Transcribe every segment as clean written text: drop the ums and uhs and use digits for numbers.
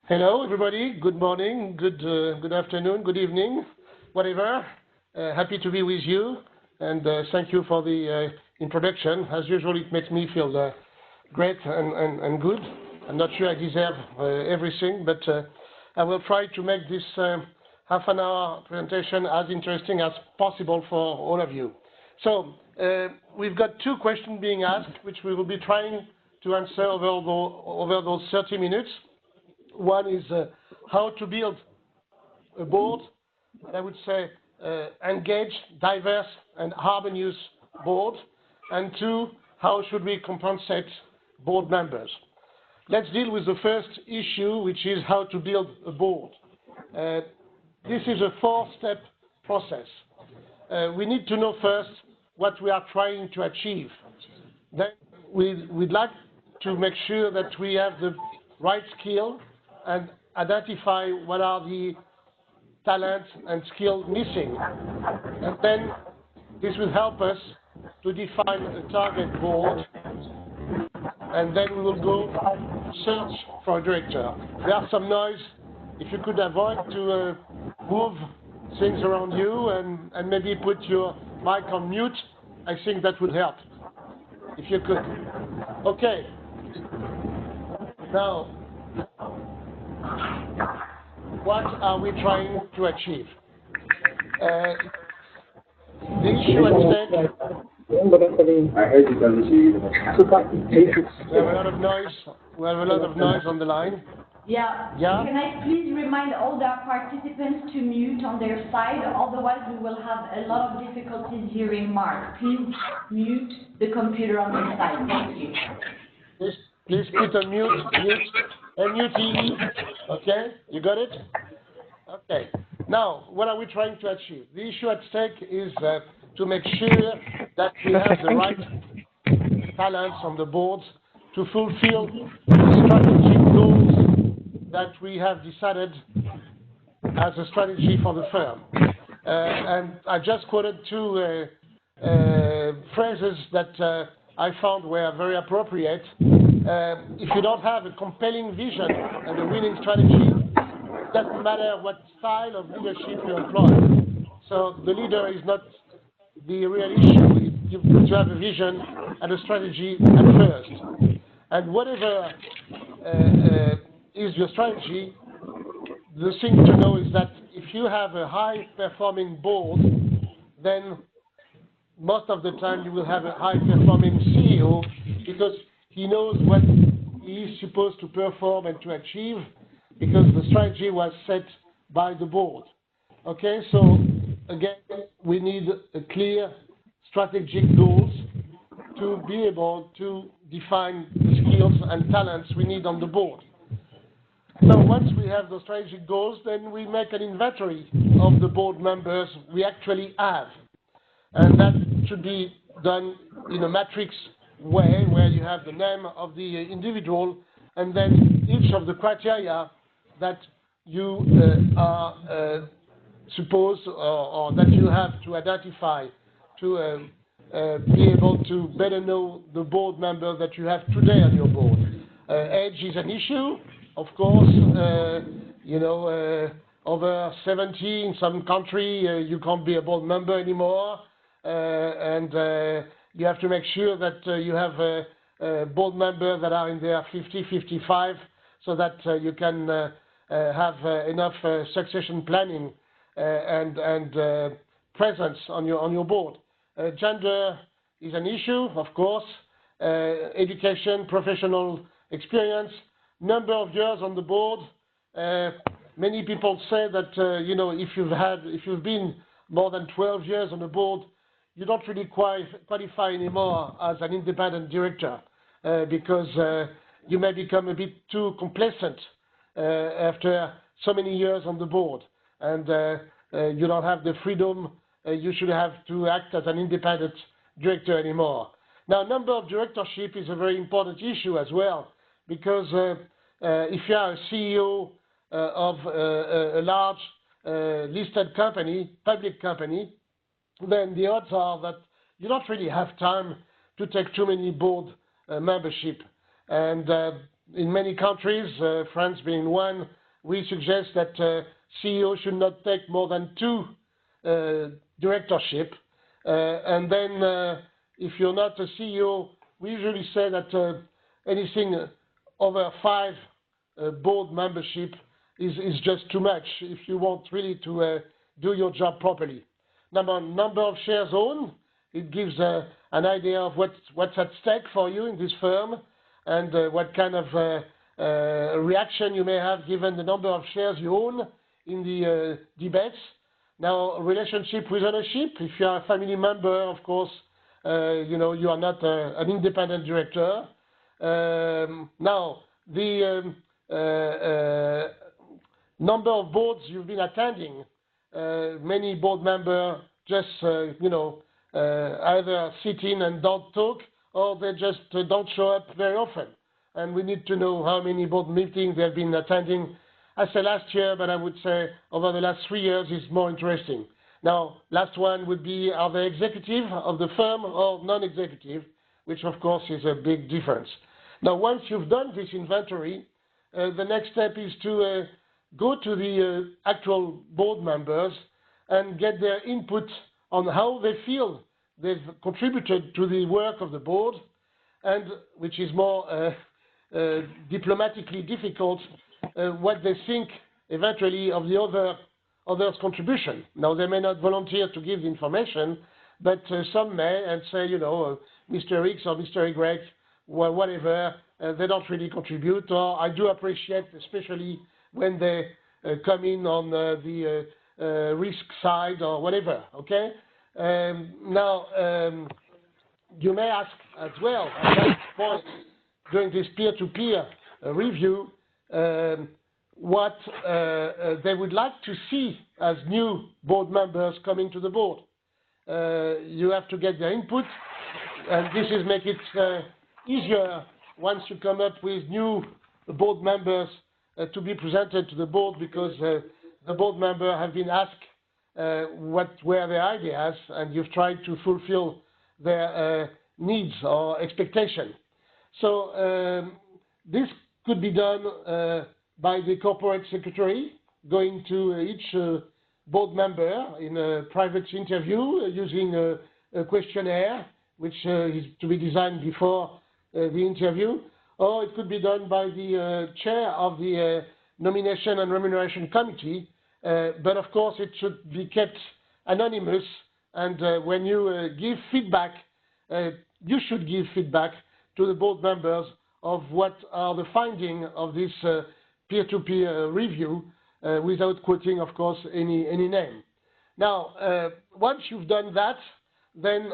Hello, everybody. Good morning, good afternoon, good evening, whatever. Happy to be with you, and thank you for the introduction. As usual, it makes me feel great and good. I'm not sure I deserve everything, but I will try to make this half an hour presentation as interesting as possible for all of you. So we've got two questions being asked, which we will be trying to answer over those 30 minutes. One is how to build a board, and I would say engaged, diverse, and harmonious board. And two, how should we compensate board members? Let's deal with the first issue, which is how to build a board. This is a four-step process. We need to know first what we are trying to achieve. Then we'd like to make sure that we have the right skill and identify what are the talents and skills missing. And then this will help us to define a target board, and then we will go search for a director. There's some noise. If you could avoid to move things around you and maybe put your mic on mute, I think that would help, if you could. Okay. Now, what are we trying to achieve? The issue at stake. I heard you tell me. We have a lot of noise. We have a lot of noise on the line. Yeah. Can I please remind all the participants to mute on their side? Otherwise, we will have a lot of difficulties hearing Marc. Please mute the computer on your side. Thank you. Please put on mute. M-U-T-E. Okay, you got it? Okay. Now, what are we trying to achieve? The issue at stake is to make sure that we have the right talents on the board to fulfill the strategic goals that we have decided as a strategy for the firm. And I just quoted two phrases that I found were very appropriate. If you don't have a compelling vision and a winning strategy, it doesn't matter what style of leadership you employ. So the leader is not the real issue. You need to have a vision and a strategy at first. And whatever is your strategy, the thing to know is that if you have a high-performing board, then most of the time you will have a high-performing CEO because he knows what he is supposed to perform and to achieve because the strategy was set by the board. Okay, so again, we need a clear strategic goals to be able to define the skills and talents we need on the board. So once we have the strategic goals, then we make an inventory of the board members we actually have. And that should be done in a matrix way where you have the name of the individual and then each of the criteria that you are supposed or that you have to identify to be able to better know the board member that you have today on your board. Age is an issue, of course. Over 70 in some country, you can't be a board member anymore. And you have to make sure that you have board members that are in their 50, 55, so that you can have enough succession planning and presence on your board. Gender is an issue, of course. Education, professional experience, number of years on the board. Many people say that if you've been more than 12 years on the board, you don't really qualify anymore as an independent director because you may become a bit too complacent after so many years on the board, and you don't have the freedom you should have to act as an independent director anymore. Now, number of directorship is a very important issue as well, because if you are a CEO of a large listed company, public company, then the odds are that you don't really have time to take too many board membership. And in many countries, France being one, we suggest that CEO should not take more than 2 directorship. And then if you're not a CEO, we usually say that anything over 5 board membership is just too much if you want really to do your job properly. Number of shares owned, it gives an idea of what's at stake for you in this firm and what kind of reaction you may have given the number of shares you own in the debates. Now, relationship with ownership, if you are a family member, of course, you are not an independent director. Now, the number of boards you've been attending, many board members just, either sit in and don't talk, or they just don't show up very often. And we need to know how many board meetings they've been attending. I said last year, but I would say over the last 3 years is more interesting. Now, last one would be, are they executive of the firm or non-executive, which of course is a big difference. Now, once you've done this inventory, the next step is to go to the actual board members and get their input on how they feel they've contributed to the work of the board, and which is more diplomatically difficult, what they think eventually of the others' contribution. Now, they may not volunteer to give the information, but some may and say, Mr. X or Mr. Y, well, whatever, they don't really contribute, or I do appreciate, especially when they come in on the risk side or whatever, okay? Now, you may ask as well, at that point, during this peer-to-peer review, what they would like to see as new board members coming to the board. You have to get their input, and this is make it easier once you come up with new board members to be presented to the board, because the board member have been asked what were their ideas, and you've tried to fulfill their needs or expectation. So this could be done by the corporate secretary, going to each board member in a private interview using a questionnaire, which is to be designed before the interview, or it could be done by the chair of the Nomination and Remuneration Committee, but of course it should be kept anonymous, and when you give feedback, you should give feedback to the board members of what are the findings of this peer-to-peer review, without quoting, of course, any name. Now, once you've done that, then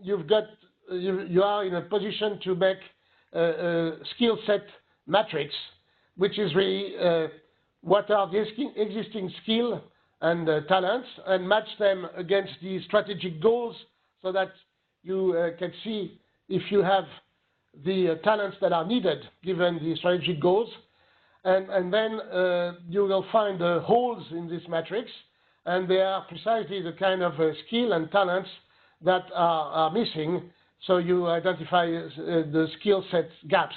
you are in a position to make a skill set matrix, which is really what are the existing skill and talents, and match them against the strategic goals, so that you can see if you have the talents that are needed given the strategic goals, and then you will find the holes in this matrix, and they are precisely the kind of skill and talents that are missing, so you identify the skill set gaps.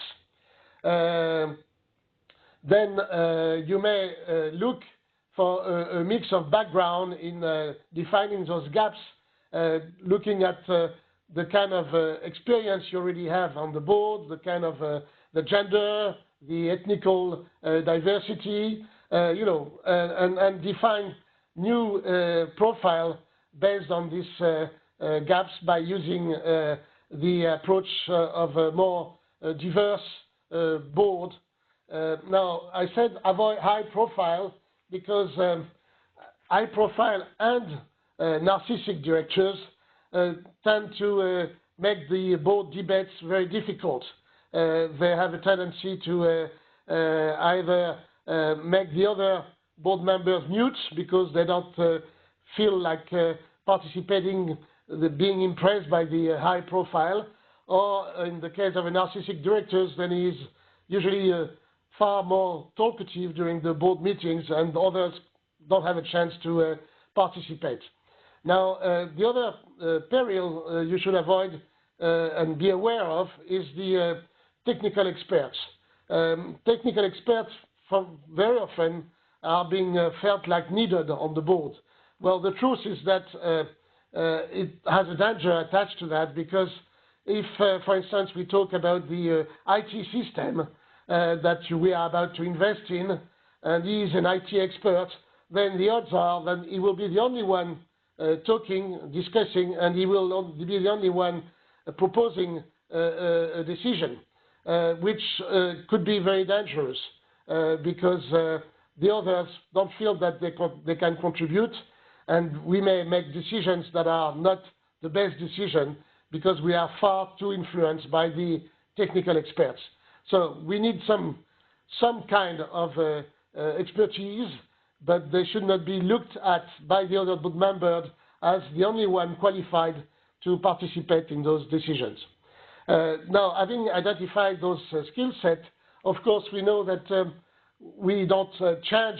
Then you may look for a mix of background in defining those gaps, looking at the kind of experience you already have on the board, the kind of the gender, the ethnical diversity, and define new profile based on these gaps by using the approach of a more diverse board. Now, I said avoid high profile because high profile and narcissistic directors tend to make the board debates very difficult. They have a tendency to either make the other board members mute because they don't feel like participating, being impressed by the high profile, or in the case of a narcissistic director, then he is usually far more talkative during the board meetings, and others don't have a chance to participate. Now, the other peril you should avoid and be aware of is the technical experts. technical experts very often are being felt like needed on the board. Well, the truth is that it has a danger attached to that, because if, for instance, we talk about the IT system that we are about to invest in, and he is an IT expert, then the odds are that he will be the only one talking, discussing, and he will be the only one proposing a decision, which could be very dangerous because the others don't feel that they can contribute, and we may make decisions that are not the best decision because we are far too influenced by the technical experts. So we need some kind of expertise, but they should not be looked at by the other board members as the only one qualified to participate in those decisions. Now, having identified those skill sets, of course, we know that we don't change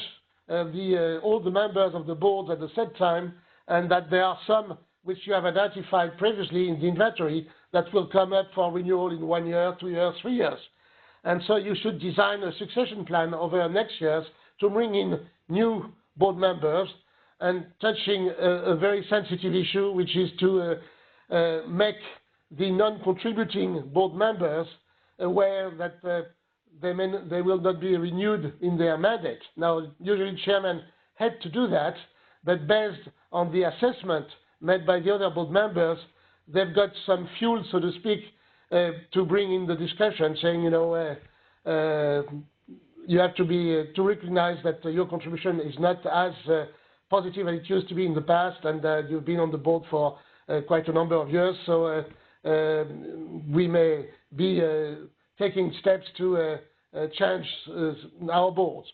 all the members of the board at the same time, and that there are some which you have identified previously in the inventory that will come up for renewal in 1 year, 2 years, 3 years. And so you should design a succession plan over the next years to bring in new board members, and touching a very sensitive issue, which is to make the non-contributing board members aware that they will not be renewed in their mandate. Now, usually chairman had to do that, but based on the assessment made by the other board members, they've got some fuel, so to speak, to bring in the discussion, saying, you know, you have to recognize that your contribution is not as positive as it used to be in the past, and you've been on the board for quite a number of years, so we may be taking steps to change our boards.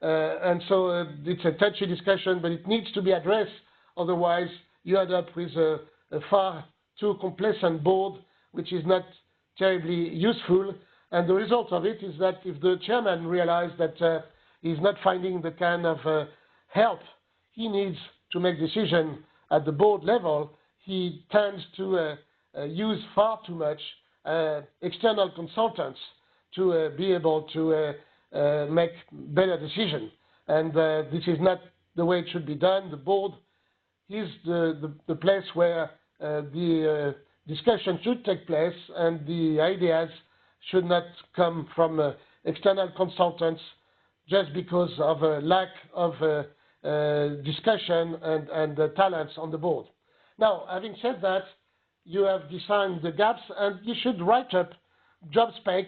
And so it's a touchy discussion, but it needs to be addressed, otherwise you end up with a far too complacent board, which is not terribly useful. And the result of it is that if the chairman realizes that he's not finding the kind of help he needs to make decisions at the board level, he tends to use far too much external consultants to be able to make better decisions. And this is not the way it should be done. The board is the place where the discussion should take place, and the ideas should not come from external consultants just because of a lack of discussion and talents on the board. Now, having said that, you have defined the gaps, and you should write up job spec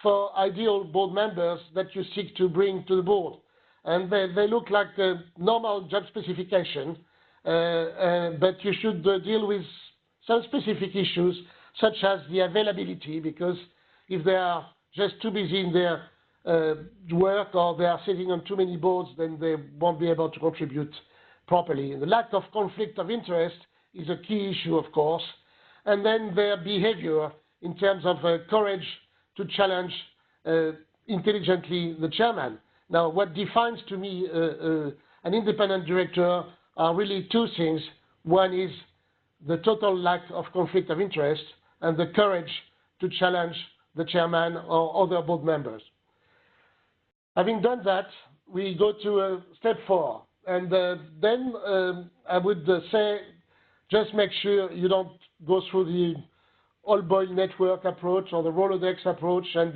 for ideal board members that you seek to bring to the board. And they look like a normal job specification, but you should deal with some specific issues, such as the availability, because if they are just too busy in their work, or they are sitting on too many boards, then they won't be able to contribute properly. The lack of conflict of interest is a key issue, of course, and then their behavior in terms of courage to challenge intelligently the chairman. Now, what defines to me an independent director are really two things. One is the total lack of conflict of interest, and the courage to challenge the chairman or other board members. Having done that, we go to step 4. And then I would say, just make sure you don't go through the all-boy network approach or the Rolodex approach and,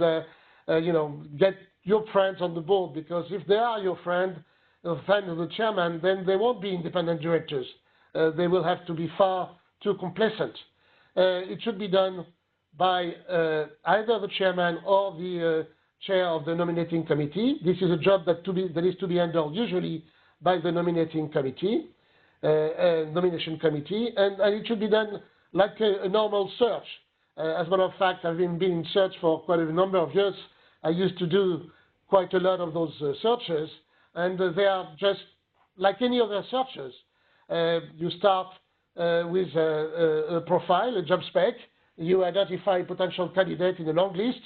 you know, get your friends on the board, because if they are your friend, a friend of the chairman, then they won't be independent directors. They will have to be far too complacent. It should be done by either the chairman or the chair of the nominating committee. This is a job that is to be handled usually by the nominating committee, nomination committee, and it should be done like a normal search. As a matter of fact, I've been in search for quite a number of years. I used to do quite a lot of those searches, and they are just like any other searches. You start with a profile, a job spec. You identify potential candidate in a long list.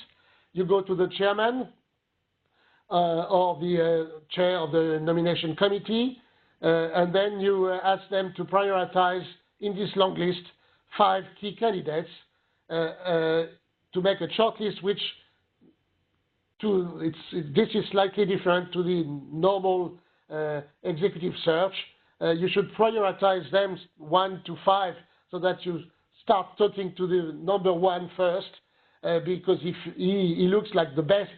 You go to the chairman or the chair of the nomination committee, and then you ask them to prioritize in this long list 5 key candidates to make a short list which this is slightly different to the normal executive search. You should prioritize them 1 to 5 so that you start talking to the number 1 first, because if he looks like the best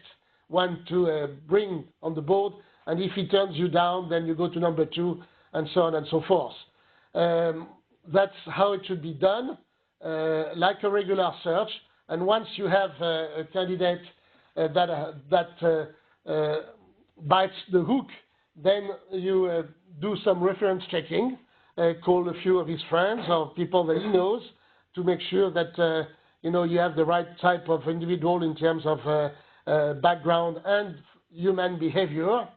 one to bring on the board, and if he turns you down, then you go to number 2, and so on and so forth. That's how it should be done, like a regular search. And once you have a candidate that bites the hook, then you do some reference checking, call a few of his friends or people that he knows to make sure that you have the right type of individual in terms of background and human behavior,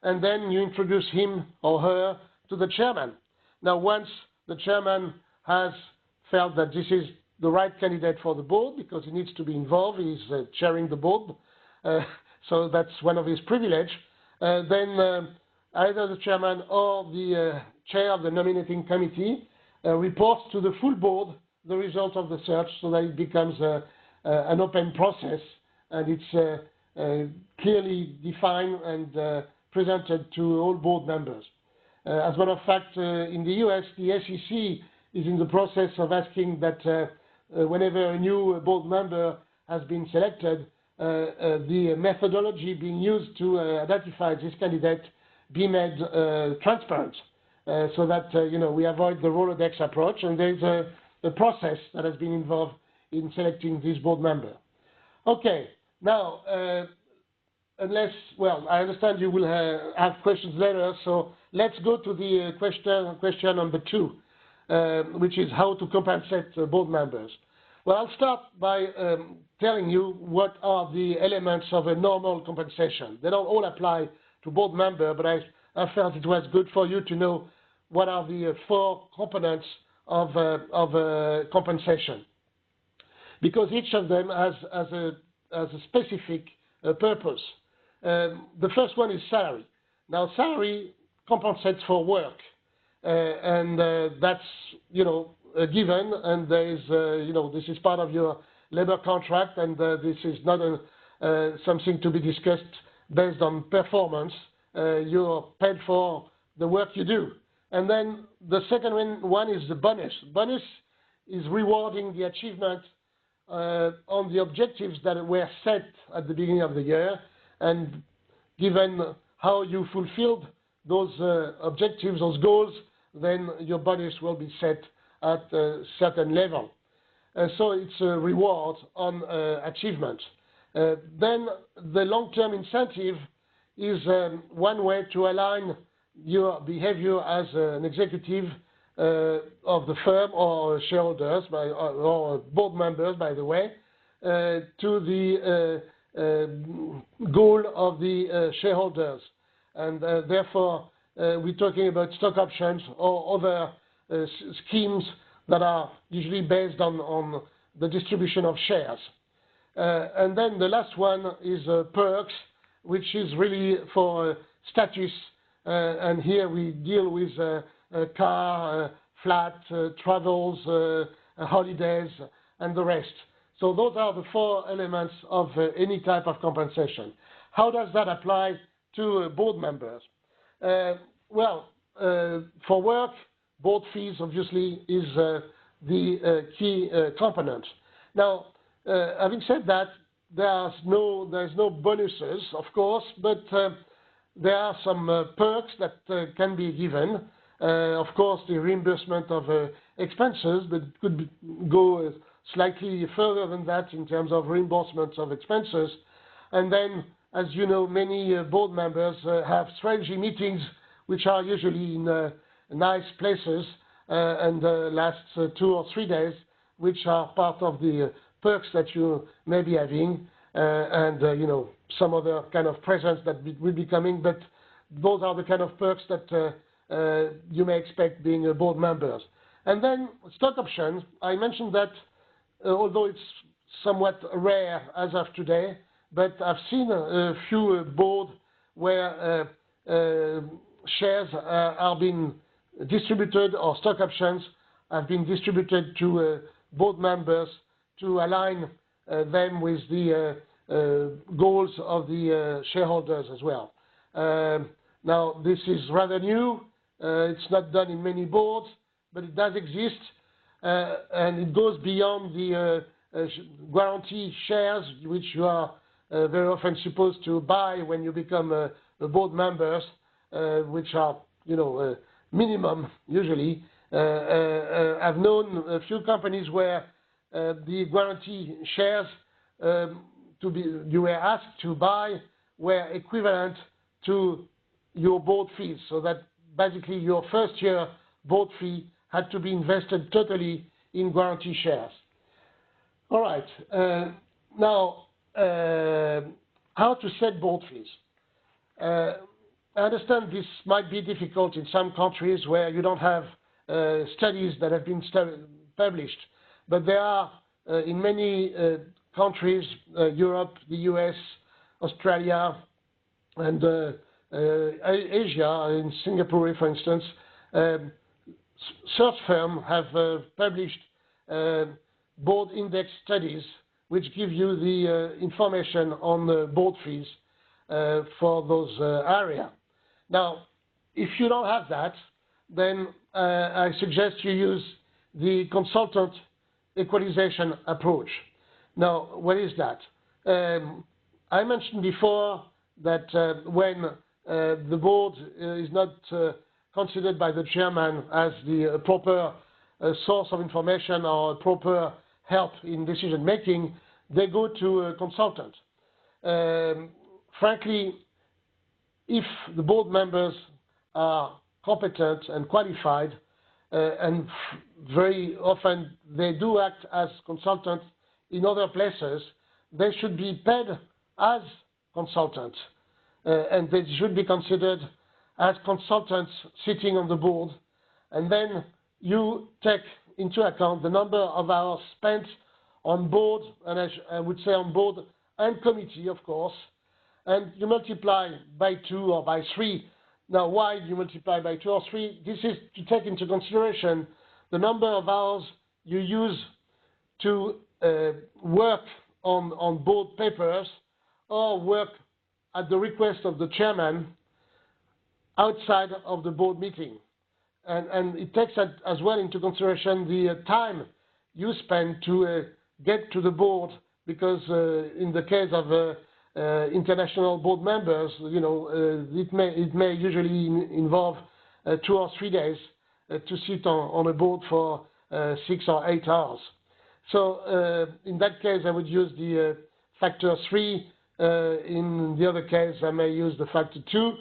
and then you introduce him or her to the chairman. Now, once the chairman has felt that this is the right candidate for the board, because he needs to be involved, he's chairing the board, so that's one of his privileges, then either the chairman or the chair of the nominating committee reports to the full board the result of the search, so that it becomes an open process, and it's clearly defined and presented to all board members. As a matter of fact, in the US, the SEC is in the process of asking that whenever a new board member has been selected, the methodology being used to identify this candidate be made transparent, so that we avoid the Rolodex approach, and there's a process that has been involved in selecting this board member. Okay, now, I understand you will have questions later, so let's go to the question number 2, which is how to compensate board members. Well, I'll start by telling you what are the elements of a normal compensation. They don't all apply to board member, but I felt it was good for you to know what are the 4 components of compensation, because each of them has a specific purpose. The first one is salary. Now, salary compensates for work, and that's a given, and there is this is part of your labor contract, and this is not something to be discussed based on performance. You're paid for the work you do. And then the second one is the bonus. Bonus is rewarding the achievement on the objectives that were set at the beginning of the year, and given how you fulfilled those objectives, those goals, then your bonus will be set at a certain level. So it's a reward on achievement. Then the long-term incentive is one way to align your behavior as an executive of the firm or shareholders or board members, by the way, to the goal of the shareholders. And therefore, we're talking about stock options or other schemes that are usually based on the distribution of shares. And then the last one is perks, which is really for status. And here we deal with a car, flat, travels, holidays, and the rest. So those are the 4 elements of any type of compensation. How does that apply to board members? For work, board fees obviously is the key component. Now, having said that, there's no bonuses, of course, but there are some perks that can be given. Of course, the reimbursement of expenses, but it could go slightly further than that in terms of reimbursements of expenses. And then, as you know, many board members have strategy meetings, which are usually in nice places and last 2 or 3 days, which are part of the perks that you may be having, and some other kind of presents that will be coming. But those are the kind of perks that you may expect being board members. And then stock options. I mentioned that although it's somewhat rare as of today, but I've seen a few boards where shares are being distributed, or stock options have been distributed to board members to align them with the goals of the shareholders as well. Now, this is rather new. It's not done in many boards, but it does exist, and it goes beyond the guarantee shares, which you are very often supposed to buy when you become a board members, which are, minimum usually. I've known a few companies where the guarantee shares you were asked to buy were equivalent to your board fees, so that basically your first year board fee had to be invested totally in guarantee shares. All right. Now, how to set board fees? I understand this might be difficult in some countries where you don't have studies that have been published, but there are in many countries, Europe, the US, Australia, and Asia, in Singapore, for instance, search firms have published board index studies which give you the information on the board fees for those areas. Now, if you don't have that, then I suggest you use the consultant equalization approach. Now, what is that? I mentioned before that when the board is not considered by the chairman as the proper source of information or proper help in decision making, they go to a consultant. Frankly, if the board members are competent and qualified, and very often they do act as consultants in other places, they should be paid as consultants, and they should be considered as consultants sitting on the board. And then you take into account the number of hours spent on board, and I would say on board and committee, of course, and you multiply by 2 or by 3. Now, why do you multiply by 2 or 3? This is to take into consideration the number of hours you use to work on board papers or work at the request of the chairman outside of the board meeting. And it takes as well into consideration the time you spend to get to the board, because in the case of international board members, it may usually involve 2 or 3 days to sit on a board for 6 or 8 hours. So in that case, I would use the factor 3. In the other case, I may use the factor 2.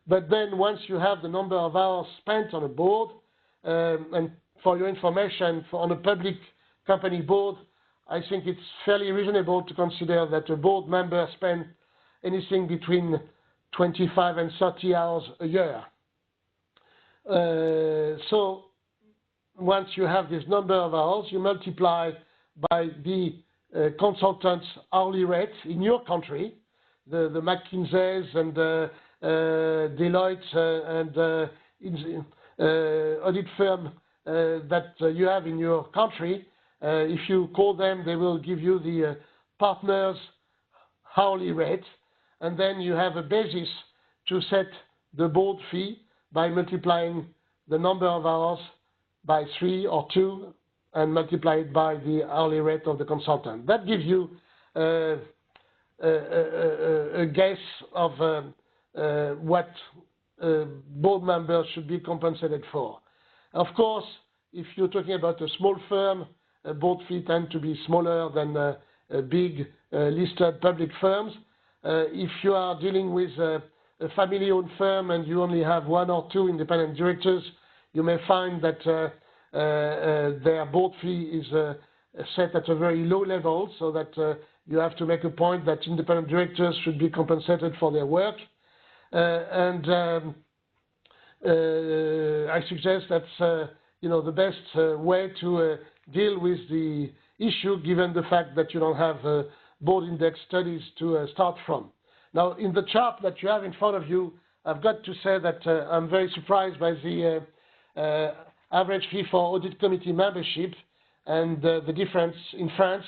But then once you have the number of hours spent on a board, and for your information, on a public company board, I think it's fairly reasonable to consider that a board member spends anything between 25 and 30 hours a year. So once you have this number of hours, you multiply by the consultant's hourly rate in your country, the McKinsey's and Deloitte and audit firm that you have in your country. If you call them, they will give you the partner's hourly rate, and then you have a basis to set the board fee by multiplying the number of hours by 3 or 2 and multiply it by the hourly rate of the consultant. That gives you a guess of what board members should be compensated for. Of course, if you're talking about a small firm, board fees tend to be smaller than big listed public firms. If you are dealing with a family-owned firm and you only have 1 or 2 independent directors, you may find that their board fee is set at a very low level, so that you have to make a point that independent directors should be compensated for their work. I suggest that's the best way to deal with the issue, given the fact that you don't have board index studies to start from. Now, in the chart that you have in front of you, I've got to say that I'm very surprised by the average fee for audit committee membership and the difference in France,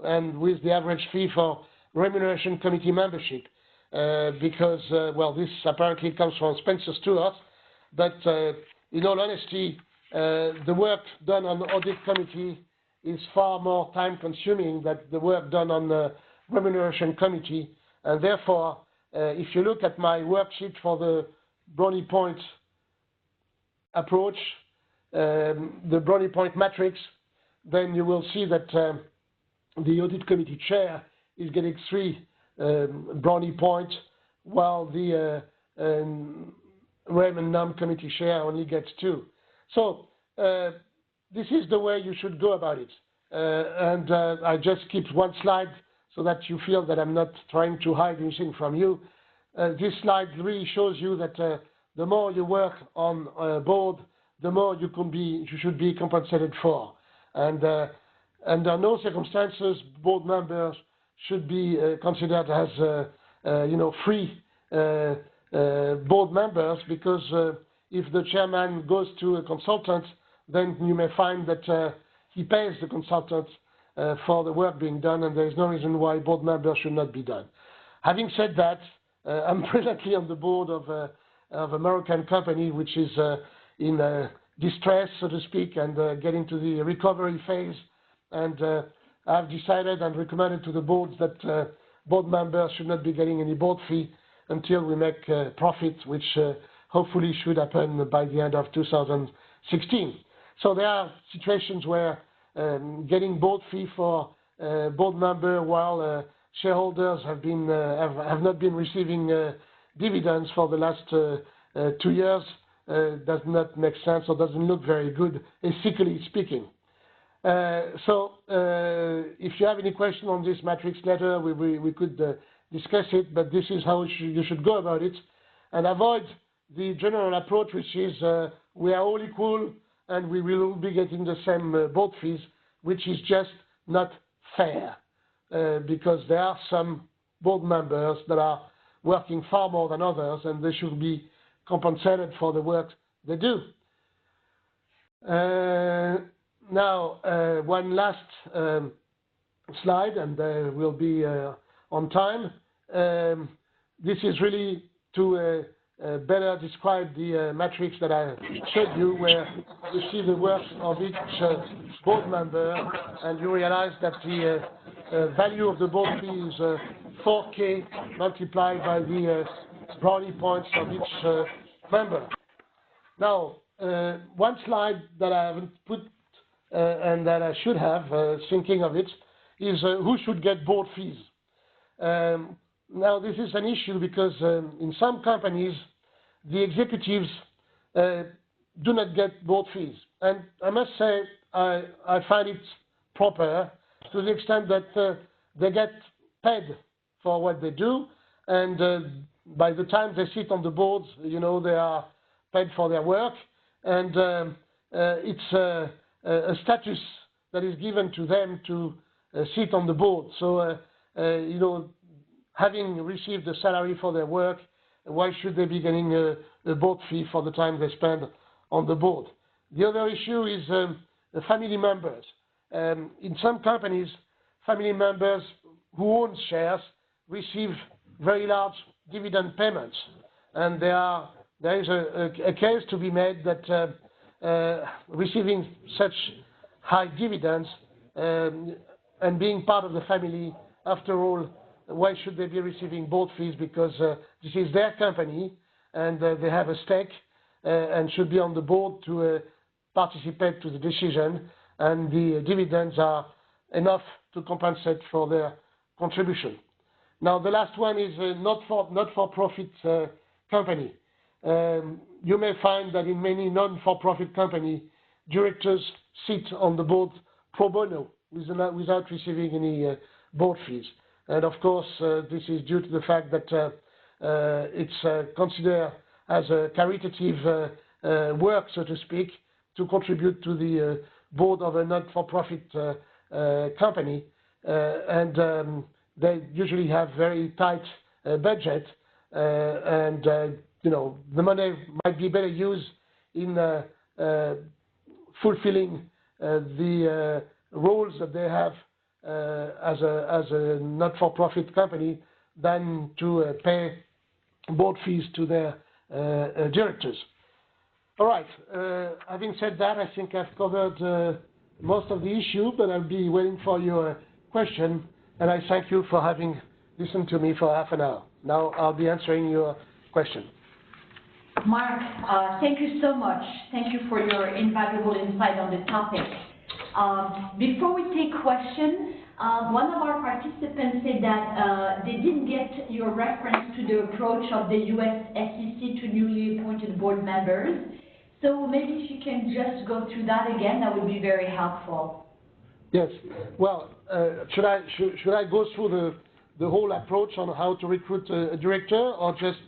and with the average fee for remuneration committee membership because, well, this apparently comes from Spencer Stewart, but in all honesty, the work done on the audit committee is far more time-consuming than the work done on the remuneration committee, and therefore, if you look at my worksheet for the brownie point approach, the brownie point matrix, then you will see that the audit committee chair is getting 3 brownie points, while the Rem and Nom committee chair only gets 2. So this is the way you should go about it. And I just keep one slide so that you feel that I'm not trying to hide anything from you. This slide really shows you that the more you work on a board, the more you should be compensated for. And under no circumstances, board members should be considered as free board members, because if the chairman goes to a consultant, then you may find that he pays the consultant for the work being done, and there is no reason why board members should not be done. Having said that, I'm presently on the board of a American company which is in distress, so to speak, and getting to the recovery phase. And I've decided and recommended to the boards that board members should not be getting any board fee until we make profit, which hopefully should happen by the end of 2016. So there are situations where getting board fee for board member while shareholders have not been receiving dividends for the last 2 years does not make sense or doesn't look very good, ethically speaking. So if you have any question on this matrix later, we could discuss it, but this is how you should go about it, and avoid the general approach, which is we are all equal and we will all be getting the same board fees, which is just not fair, because there are some board members that are working far more than others, and they should be compensated for the work they do. Now, one last slide, and we'll be on time. This is really to better describe the matrix that I showed you, where you see the work of each board member, and you realize that the value of the board fee is 4K multiplied by the brownie points of each member. Now, one slide that I haven't put and that I should have, thinking of it, is who should get board fees. Now, this is an issue because in some companies, the executives do not get board fees. And I must say, I find it proper to the extent that they get paid for what they do, and by the time they sit on the boards, they are paid for their work, and it's a status that is given to them to sit on the board. So, having received a salary for their work, why should they be getting a board fee for the time they spend on the board? The other issue is the family members. In some companies, family members who own shares receive very large dividend payments, and there is a case to be made that receiving such high dividends and being part of the family, after all, why should they be receiving board fees? Because this is their company, and they have a stake and should be on the board to participate to the decision, and the dividends are enough to compensate for their contribution. Now, the last one is a not-for-profit company. You may find that in many non-for-profit companies, directors sit on the board pro bono without receiving any board fees. And of course, this is due to the fact that it's considered as a caritative work, so to speak, to contribute to the board of a not-for-profit company. And they usually have very tight budget, and the money might be better used in fulfilling the roles that they have as a not-for-profit company than to pay board fees to their directors. All right. Having said that, I think I've covered most of the issue, but I'll be waiting for your question, and I thank you for having listened to me for half an hour. Now I'll be answering your question. Marc, thank you so much. Thank you for your invaluable insight on the topic. Before we take questions, one of our participants said that they didn't get your reference to the approach of the US SEC to newly appointed board members. So maybe if you can just go through that again, that would be very helpful. Yes. Well, should I go through the whole approach on how to recruit a director, or just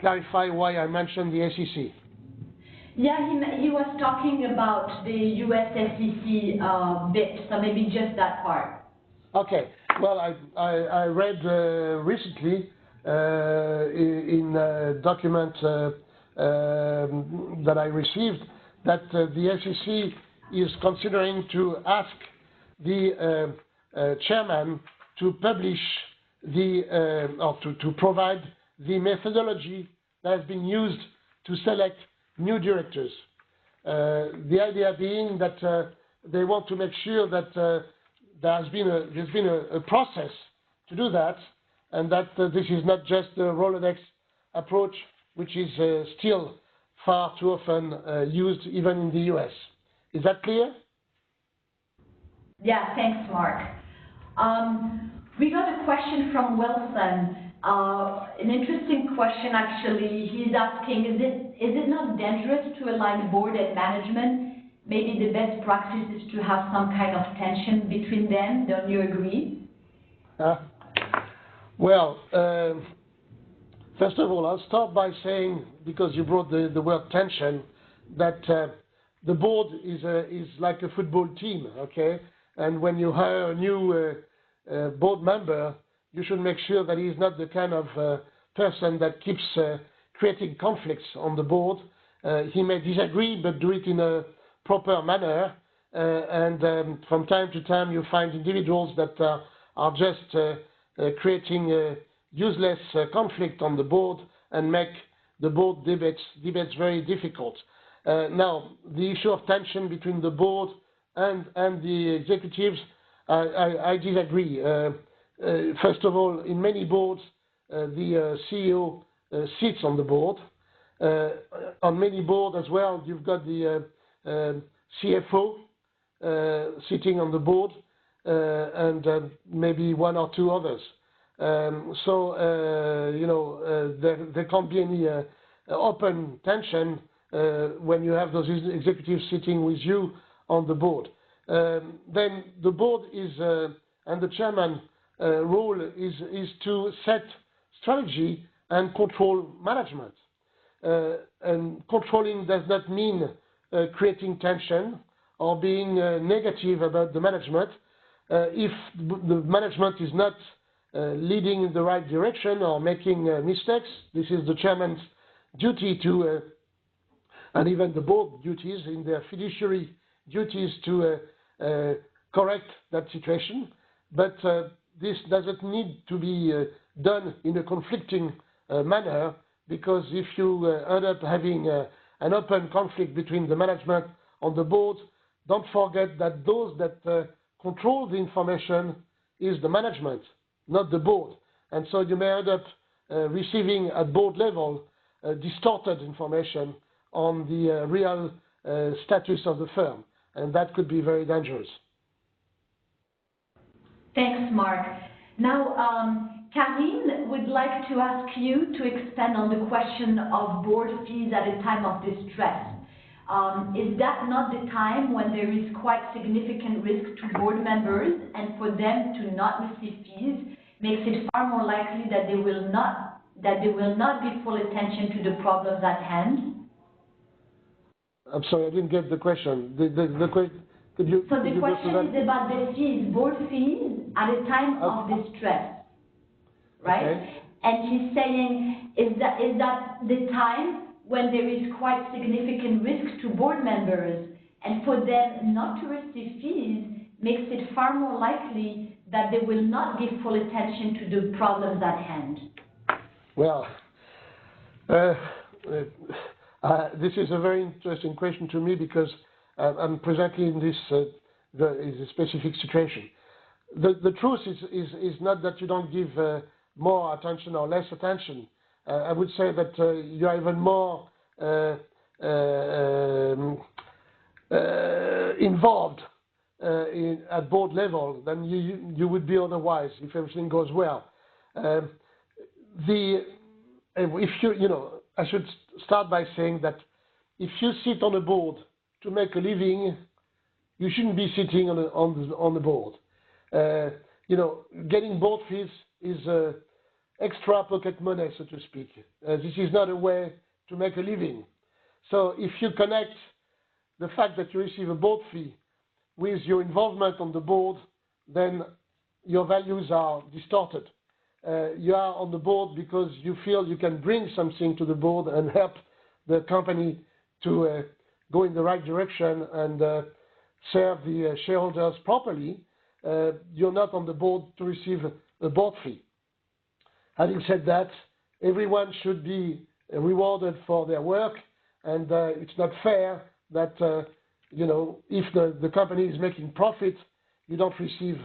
clarify why I mentioned the SEC? Yeah, he was talking about the US SEC bit, so maybe just that part. Okay. Well, I read recently in a document that I received that the SEC is considering to ask the chairman to publish or to provide the methodology that has been used to select new directors. The idea being that they want to make sure that there's been a process to do that, and that this is not just the Rolodex approach, which is still far too often used even in the US. Is that clear? Yeah, thanks, Marc. We got a question from Wilson. An interesting question, actually. He's asking, is it not dangerous to align board and management? Maybe the best practice is to have some kind of tension between them. Don't you agree? Well, first of all, I'll start by saying, because you brought the word tension, that the board is like a football team, okay? And when you hire a new board member, you should make sure that he is not the kind of person that keeps creating conflicts on the board. He may disagree, but do it in a proper manner. And from time to time, you find individuals that are just creating useless conflict on the board and make the board debates very difficult. Now, the issue of tension between the board and the executives, I disagree. First of all, in many boards, the CEO sits on the board. On many boards as well, you've got the CFO sitting on the board, and maybe one or two others. There can't be any open tension when you have those executives sitting with you on the board. Then the board is, and the chairman role is to set strategy and control management. And controlling does not mean creating tension or being negative about the management. If the management is not leading in the right direction or making mistakes, this is the chairman's duty to, and even the board duties in their fiduciary duties to correct that situation. But this doesn't need to be done in a conflicting manner, because if you end up having an open conflict between the management on the board, don't forget that those that control the information is the management, not the board. And so you may end up receiving at board level distorted information on the real status of the firm, and that could be very dangerous. Thanks, Marc. Now, Karine would like to ask you to expand on the question of board fees at a time of distress. Is that not the time when there is quite significant risk to board members, and for them to not receive fees makes it far more likely that they will not give full attention to the problems at hand? I'm sorry, I didn't get the question. Could you so the question is about the fees, board fees at a time of distress, right? Okay. And he's saying, is that the time when there is quite significant risk to board members, and for them not to receive fees makes it far more likely that they will not give full attention to the problems at hand? Well, this is a very interesting question to me because I'm presently in this is a specific situation. The truth is not that you don't give more attention or less attention. I would say that you are even more involved at board level than you would be otherwise if everything goes well. If I should start by saying that if you sit on a board to make a living, you shouldn't be sitting on the board. Getting board fees is extra pocket money, so to speak. This is not a way to make a living. So if you connect the fact that you receive a board fee with your involvement on the board, then your values are distorted. You are on the board because you feel you can bring something to the board and help the company to go in the right direction and serve the shareholders properly. You're not on the board to receive a board fee. Having said that, everyone should be rewarded for their work, and it's not fair that if the company is making profit, you don't receive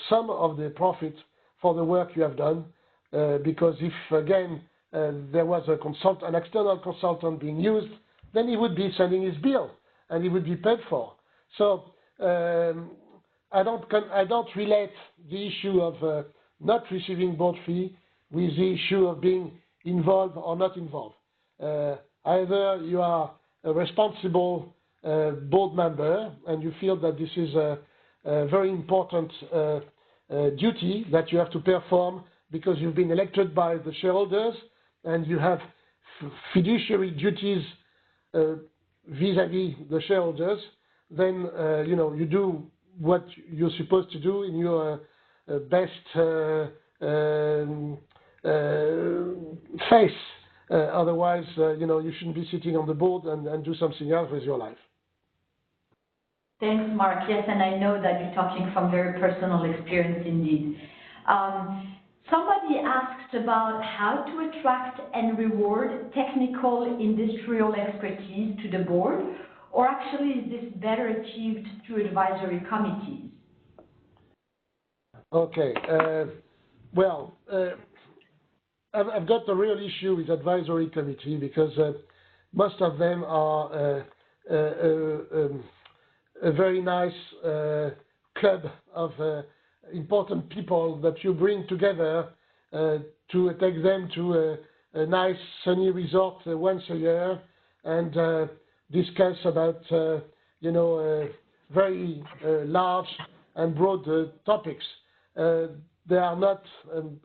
some of the profit for the work you have done, because if again there was an external consultant being used, then he would be sending his bill and he would be paid for. So I don't relate the issue of not receiving board fee with the issue of being involved or not involved. Either you are a responsible board member and you feel that this is a very important duty that you have to perform because you've been elected by the shareholders and you have fiduciary duties vis-à-vis the shareholders, then you do what you're supposed to do in your best face. Otherwise, you shouldn't be sitting on the board and do something else with your life. Thanks, Marc. Yes, and I know that you're talking from very personal experience indeed. Somebody asked about how to attract and reward technical industrial expertise to the board, or actually is this better achieved through advisory committees? Okay. I've got a real issue with advisory committee because most of them are a very nice club of important people that you bring together to take them to a nice sunny resort once a year and discuss about very large and broad topics. They are not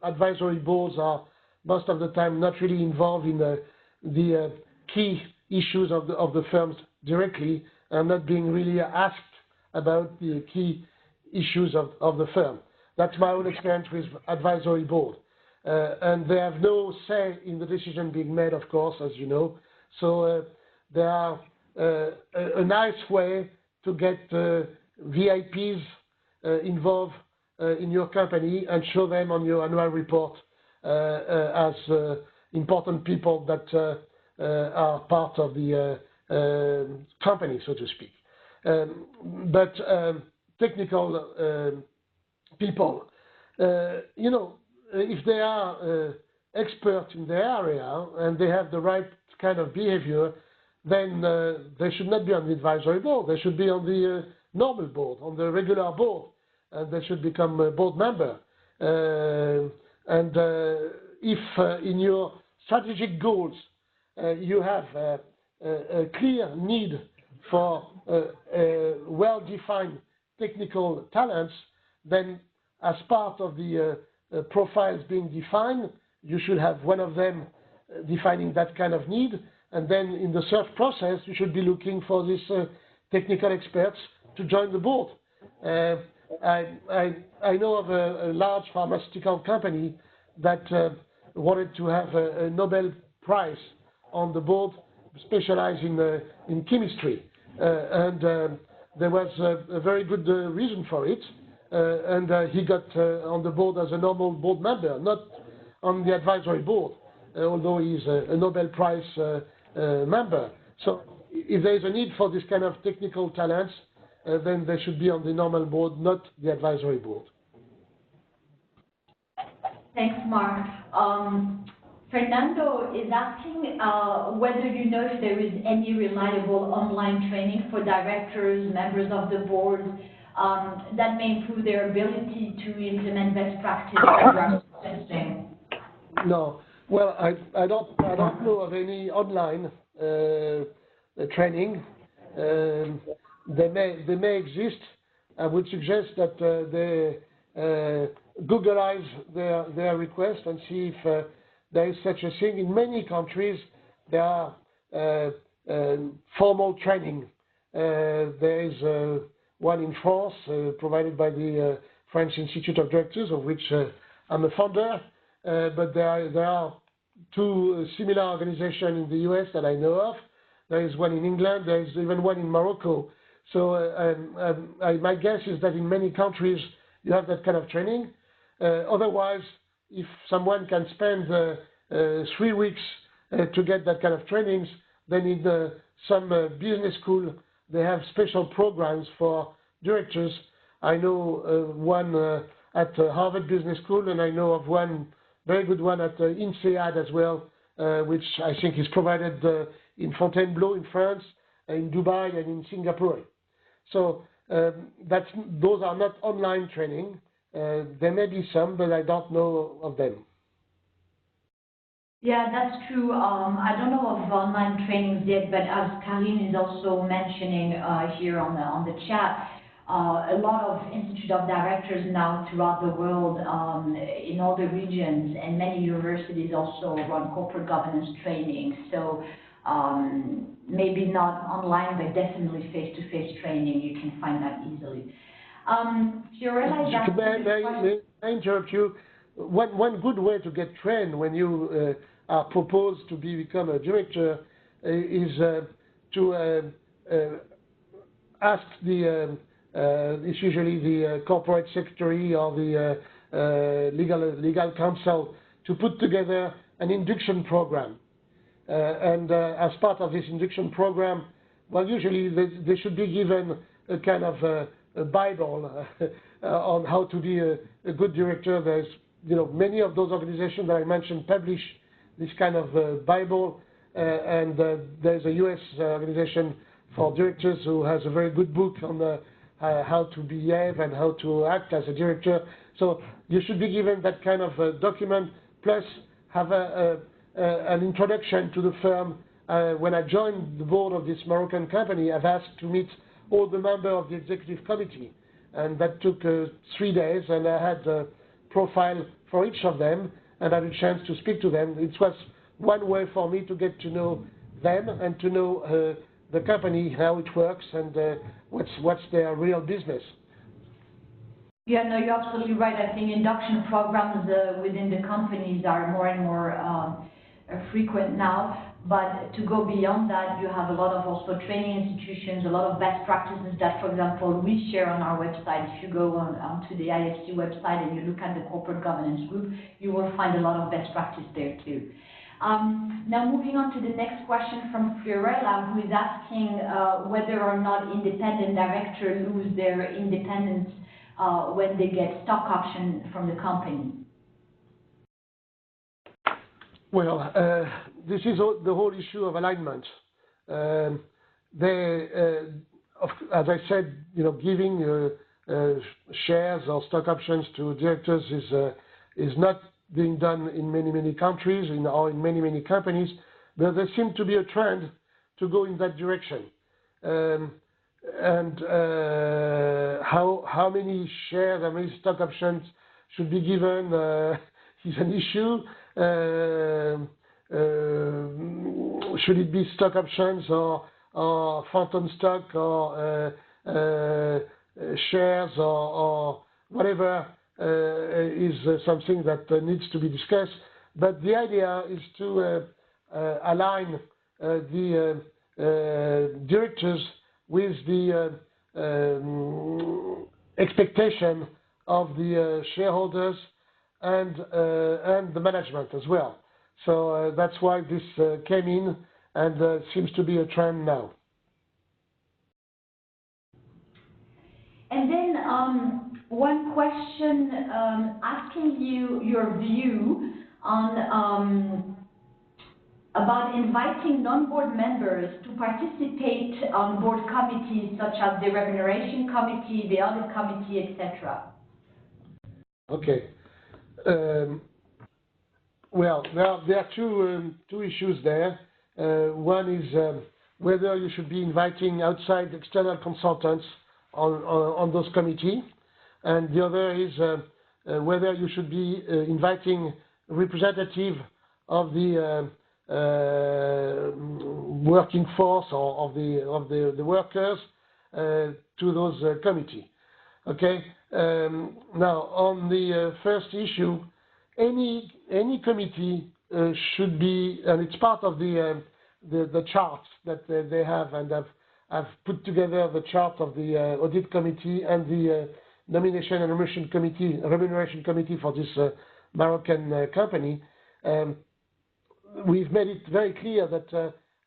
advisory boards are most of the time not really involved in the key issues of the firms directly and not being really asked about the key issues of the firm. That's my own experience with advisory board. And they have no say in the decision being made, of course, as you know. So they are a nice way to get VIPs involved in your company and show them on your annual report as important people that are part of the company, so to speak. But technical people, if they are experts in their area and they have the right kind of behavior, then they should not be on the advisory board. They should be on the normal board, on the regular board, and they should become a board member. If in your strategic goals you have a clear need for well-defined technical talents, then as part of the profiles being defined, you should have one of them defining that kind of need, and then in the search process, you should be looking for these technical experts to join the board. I know of a large pharmaceutical company that wanted to have a Nobel Prize on the board specialized in chemistry. And there was a very good reason for it. and he got on the board as a normal board member, not on the advisory board, although he's a Nobel Prize member. So if there is a need for this kind of technical talents, then they should be on the normal board, not the advisory board. Thanks, Marc. Fernando is asking whether you know if there is any reliable online training for directors, members of the board, that may improve their ability to implement best practice program testing. No. Well, I don't know of any online training. They may exist. I would suggest that they Googleize their request and see if there is such a thing. In many countries, there are formal training. There is one in France provided by the French Institute of Directors, of which I'm a founder. But there are two similar organizations in the US that I know of. There is one in England. There is even one in Morocco. So my guess is that in many countries you have that kind of training. Otherwise, if someone can spend 3 weeks to get that kind of trainings, then in some business school they have special programs for directors. I know one at Harvard Business School, and I know of one very good one at INSEAD as well, which I think is provided in Fontainebleau in France, in Dubai, and in Singapore. So those are not online training. There may be some, but I don't know of them. Yeah, that's true. I don't know of online trainings yet, but as Karine is also mentioning here on the chat, a lot of Institute of Directors now throughout the world, in all the regions, and many universities also run corporate governance training. So maybe not online, but definitely face-to-face training. You can find that easily. May I interrupt you? One good way to get trained when you are proposed to become a director is to ask it's usually the corporate secretary or the legal counsel to put together an induction program. And as part of this induction program, well, usually they should be given a kind of a Bible on how to be a good director. There's, many of those organizations that I mentioned publish this kind of Bible, and there's a U.S. organization for directors who has a very good book on how to behave and how to act as a director. So you should be given that kind of document, plus have an introduction to the firm. When I joined the board of this Moroccan company, I've asked to meet all the members of the executive committee, and that took 3 days, and I had a profile for each of them, and I had a chance to speak to them. It was one way for me to get to know them and to know the company, how it works, and what's their real business. Yeah, no, you're absolutely right. I think induction programs within the companies are more and more frequent now. But to go beyond that, you have a lot of also training institutions, a lot of best practices that, for example, we share on our website. If you go onto the IFC website and you look at the corporate governance group, you will find a lot of best practice there too. Now moving on to the next question from Fiorella, who is asking whether or not independent directors lose their independence when they get stock option from the company. Well, this is the whole issue of alignment. As I said, giving shares or stock options to directors is not being done in many countries or in many companies, but there seems to be a trend to go in that direction. And how many shares, how many stock options should be given is an issue. Should it be stock options or phantom stock or shares or whatever is something that needs to be discussed. But the idea is to align the directors with the expectation of the shareholders and the management as well. So that's why this came in and seems to be a trend now. And then one question asking you your view on about inviting non-board members to participate on board committees such as the remuneration committee, the audit committee, etc. Okay. Well, there are two issues there. One is whether you should be inviting outside external consultants on those committees, and the other is whether you should be inviting representative of the working force or of the workers to those committee. Okay. Now on the first issue, any committee should be, and it's part of the charts that they have, and I've put together the chart of the audit committee and the nomination and remuneration committee for this Moroccan company. We've made it very clear that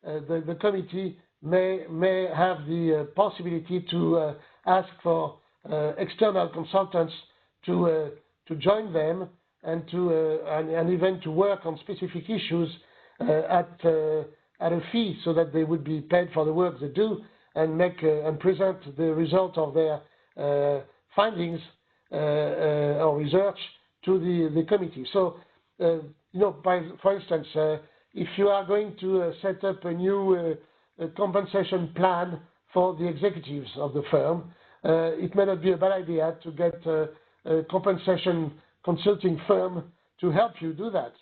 the committee may have the possibility to ask for external consultants to join them and even to work on specific issues at a fee, so that they would be paid for the work they do and and present the result of their findings or research to the committee. So, for instance, if you are going to set up a new compensation plan for the executives of the firm, it may not be a bad idea to get a compensation consulting firm to help you do that.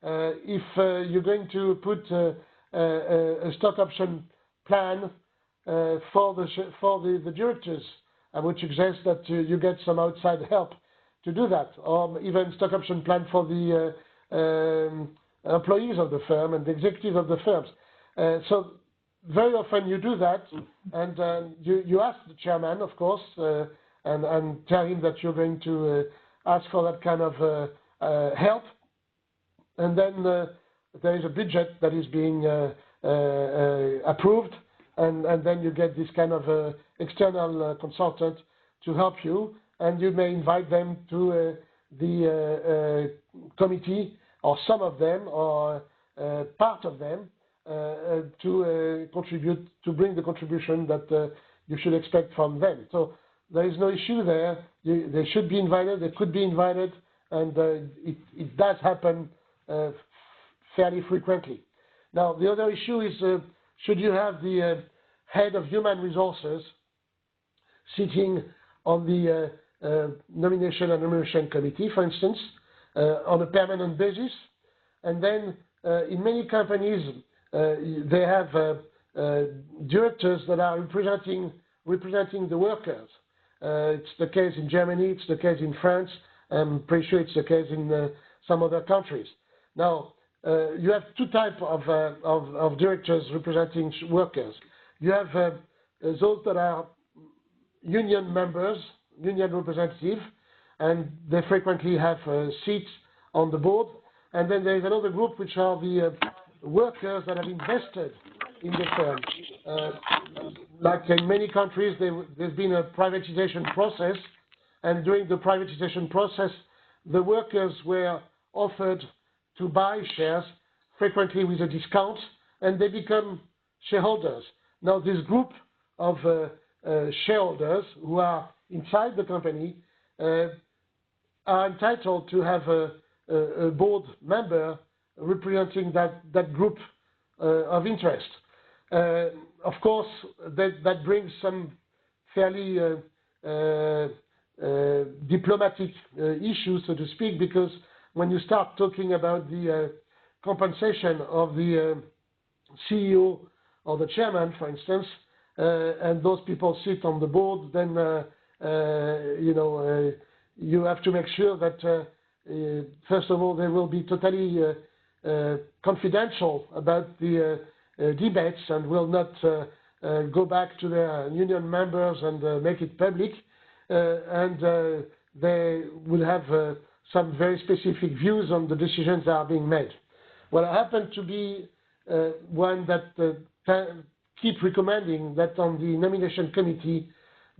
If you're going to put a stock option plan for the directors, I would suggest that you get some outside help to do that, or even stock option plan for the employees of the firm and the executives of the firms. So very often you do that, and you ask the chairman, of course, and tell him that you're going to ask for that kind of help, and then there is a budget that is being approved, and then you get this kind of external consultant to help you, and you may invite them to the committee, or some of them, or part of them, to contribute, to bring the contribution that you should expect from them. So there is no issue there. They should be invited, they could be invited, and it does happen fairly frequently. Now, the other issue is, should you have the head of human resources sitting on the nomination and remuneration committee, for instance, on a permanent basis? And then in many companies, they have directors that are representing the workers. It's the case in Germany, it's the case in France, I'm pretty sure it's the case in some other countries. Now, you have two types of directors representing workers. You have those that are union members, union representative, and they frequently have seats on the board. And then there is another group, which are the workers that have invested in the firm. Like in many countries, there's been a privatization process, and during the privatization process, the workers were offered to buy shares, frequently with a discount, and they become shareholders. Now, this group of shareholders who are inside the company are entitled to have a board member representing that group of interest. Of course, that brings some fairly diplomatic issues, so to speak, because when you start talking about the compensation of the CEO or the chairman, for instance, and those people sit on the board, then you have to make sure that first of all, they will be totally confidential about the debates, and will not go back to their union members and make it public. And they will have some very specific views on the decisions that are being made. Well, I happen to be one that keep recommending that on the nomination committee,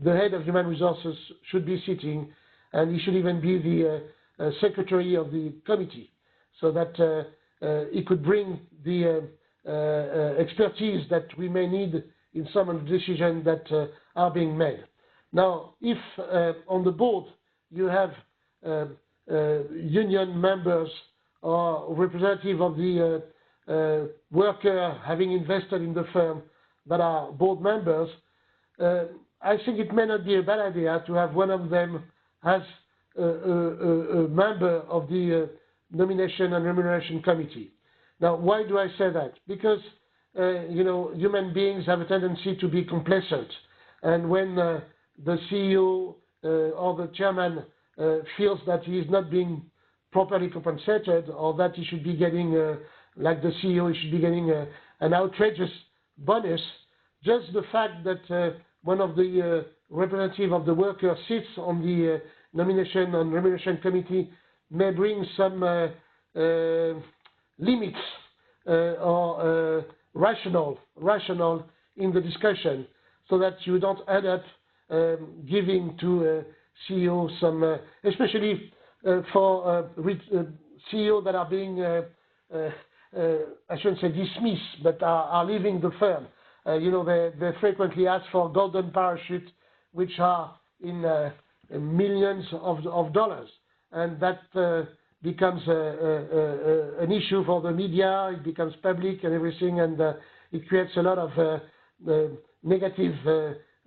the head of human resources should be sitting, and he should even be the secretary of the committee, so that he could bring the expertise that we may need in some of the decisions that are being made. Now, if on the board you have union members or representative of the worker having invested in the firm that are board members, I think it may not be a bad idea to have one of them as a member of the Nomination and Remuneration Committee. Now, why do I say that? Because, human beings have a tendency to be complacent. And when the CEO or the chairman feels that he is not being properly compensated, or that he should be getting, like the CEO, he should be getting an outrageous bonus, just the fact that one of the representatives of the worker sits on the Nomination and Remuneration Committee may bring some limits or rational in the discussion, so that you don't end up giving to CEO some, especially for CEO that are being, I shouldn't say dismissed, but are leaving the firm. They frequently ask for golden parachute, which are in millions of dollars, and that becomes an issue for the media. It becomes public and everything, and it creates a lot of negative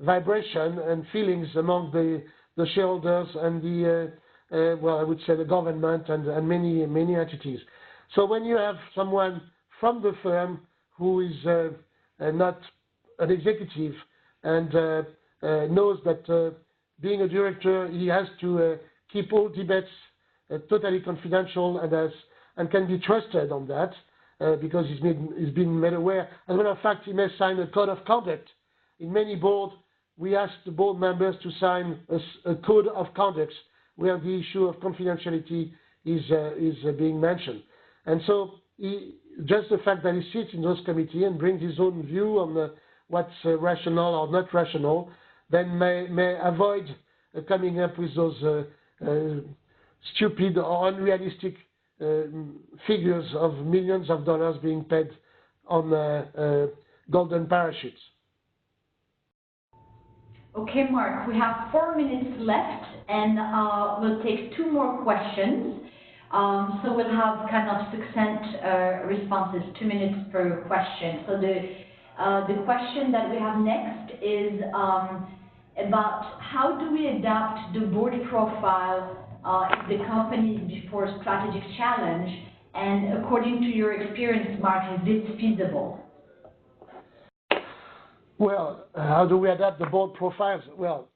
vibration and feelings among the shareholders and the I would say the government and many entities. So when you have someone from the firm who is not an executive and knows that being a director, he has to keep all debates totally confidential and can be trusted on that because he's been made aware. As a matter of fact, he may sign a code of conduct. In many boards, we ask the board members to sign a code of conduct where the issue of confidentiality is being mentioned. And so just the fact that he sits in those committees and brings his own view on what's rational or not rational, then may avoid coming up with those stupid or unrealistic figures of millions of dollars being paid on golden parachutes. Okay, Marc, we have 4 minutes left, and we'll take 2 more questions. So we'll have kind of succinct responses, 2 minutes per question. So the question that we have next is about how do we adapt the board profile if the company is before a strategic challenge, and according to your experience, Marc, is this feasible? Well, how do we adapt the board profiles? Well,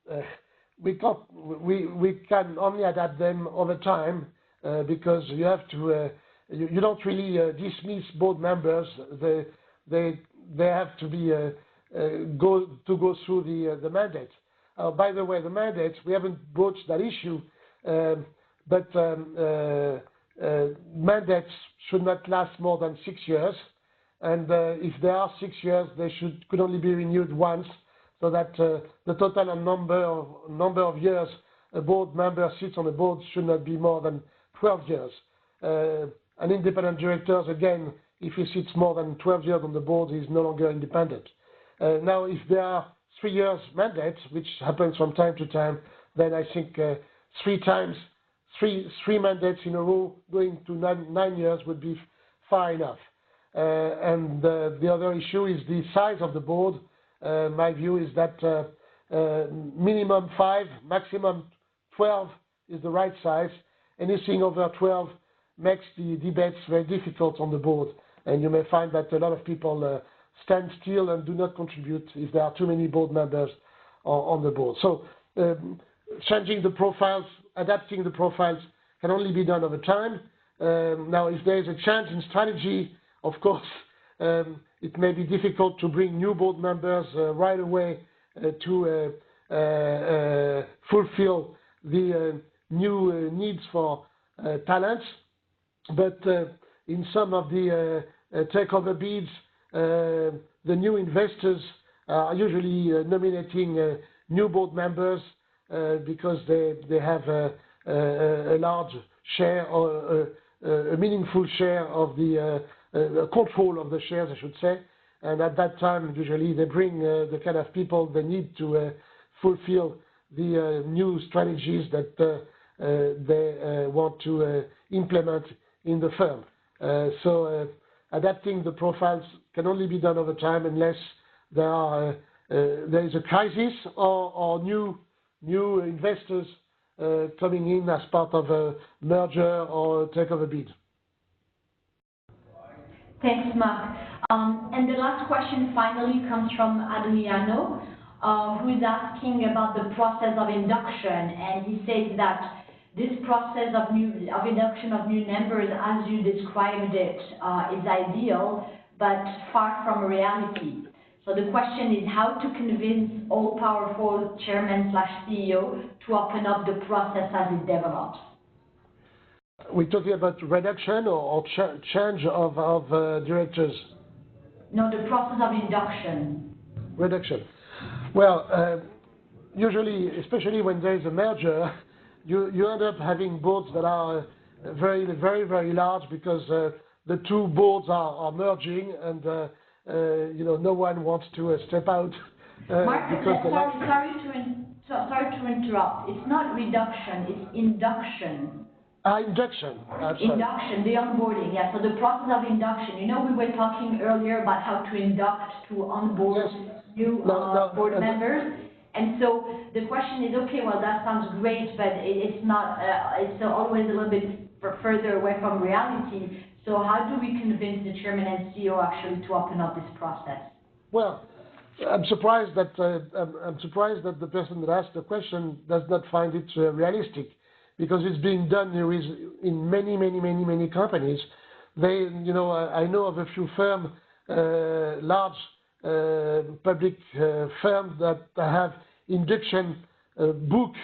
we can only adapt them over time because you have to. You don't really dismiss board members. They have to be go through the mandate. By the way, the mandate, we haven't broached that issue, but mandates should not last more than 6 years. And if they are 6 years, they could only be renewed once, so that the total number of years a board member sits on the board should not be more than 12 years. An independent director, again, if he sits more than 12 years on the board, he is no longer independent. Now, if there are 3 years mandates, which happens from time to time, then I think 3 mandates in a row going to 9 years would be far enough. And the other issue is the size of the board. My view is that minimum 5, maximum 12 is the right size. Anything over 12 makes the debates very difficult on the board. And you may find that a lot of people stand still and do not contribute if there are too many board members on the board. So changing the profiles, adapting the profiles can only be done over time. Now, if there is a change in strategy, of course, it may be difficult to bring new board members right away to fulfill the new needs for talents. But in some of the takeover bids, the new investors are usually nominating new board members because they have a large share or a meaningful share of the control of the shares, I should say. And at that time, usually they bring the kind of people they need to fulfill the new strategies that they want to implement in the firm. So adapting the profiles can only be done over time unless there is a crisis or new investors coming in as part of a merger or takeover bid. Thanks, Marc. And the last question finally comes from Adriano, who is asking about the process of induction, and he says that this process of induction of new members, as you described it, is ideal, but far from reality. So the question is how to convince all-powerful chairman/CEO to open up the process as it develops. We're talking about reduction or change of directors? No, the process of induction. Reduction. Well, usually, especially when there is a merger, you end up having boards that are very, very, very large because the two boards are merging, and no one wants to step out. Marc, sorry to interrupt. It's not reduction; it's induction. Induction. Induction, the onboarding, yeah. So the process of induction. We were talking earlier about how to induct, to onboard new board members. And so the question is, okay, well, that sounds great, but it's not, it's always a little bit further away from reality. So how do we convince the chairman and CEO actually to open up this process? Well, I'm surprised that the person that asked the question does not find it realistic, because it's being done in many companies. I know of a few firms, large public firms that have induction book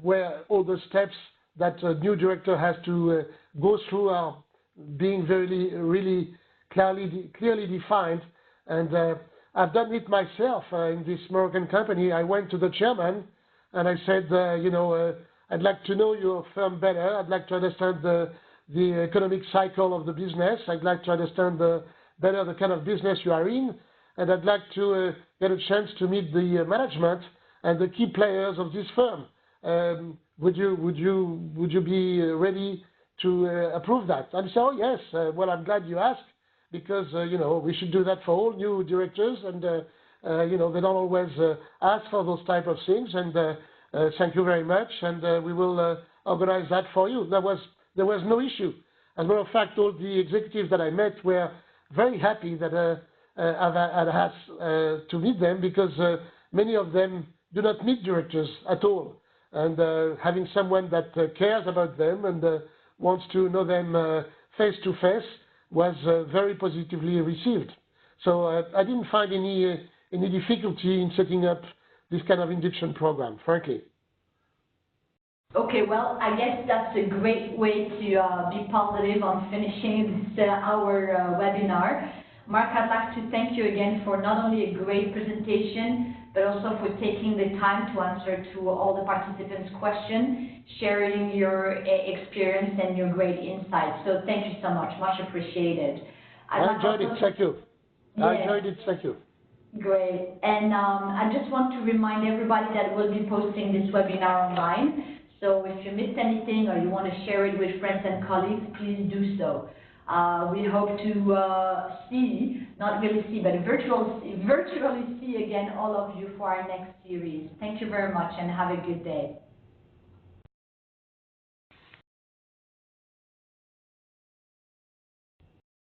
where all the steps that a new director has to go through are being really clearly defined. And I've done it myself in this Moroccan company. I went to the chairman and I said, I'd like to know your firm better. I'd like to understand the economic cycle of the business. I'd like to understand better the kind of business you are in. And I'd like to get a chance to meet the management and the key players of this firm. Would you be ready to approve that? And he said, oh yes, well, I'm glad you asked, because we should do that for all new directors, and they don't always ask for those type of things. And thank you very much, and we will organize that for you. There was no issue. As a matter of fact, all the executives that I met were very happy that I've asked to meet them, because many of them do not meet directors at all. And having someone that cares about them and wants to know them face to face was very positively received. So I didn't find any difficulty in setting up this kind of induction program, frankly. Okay, well, I guess that's a great way to be positive on finishing this our webinar. Marc, I'd like to thank you again for not only a great presentation, but also for taking the time to answer to all the participants' questions, sharing your experience and your great insights. So thank you so much appreciated. I enjoyed it, thank you. Yes. I enjoyed it, thank you. Great. And I just want to remind everybody that we'll be posting this webinar online. So if you missed anything or you want to share it with friends and colleagues, please do so. We hope to see, not really see, but virtually see again all of you for our next series. Thank you very much and have a good day.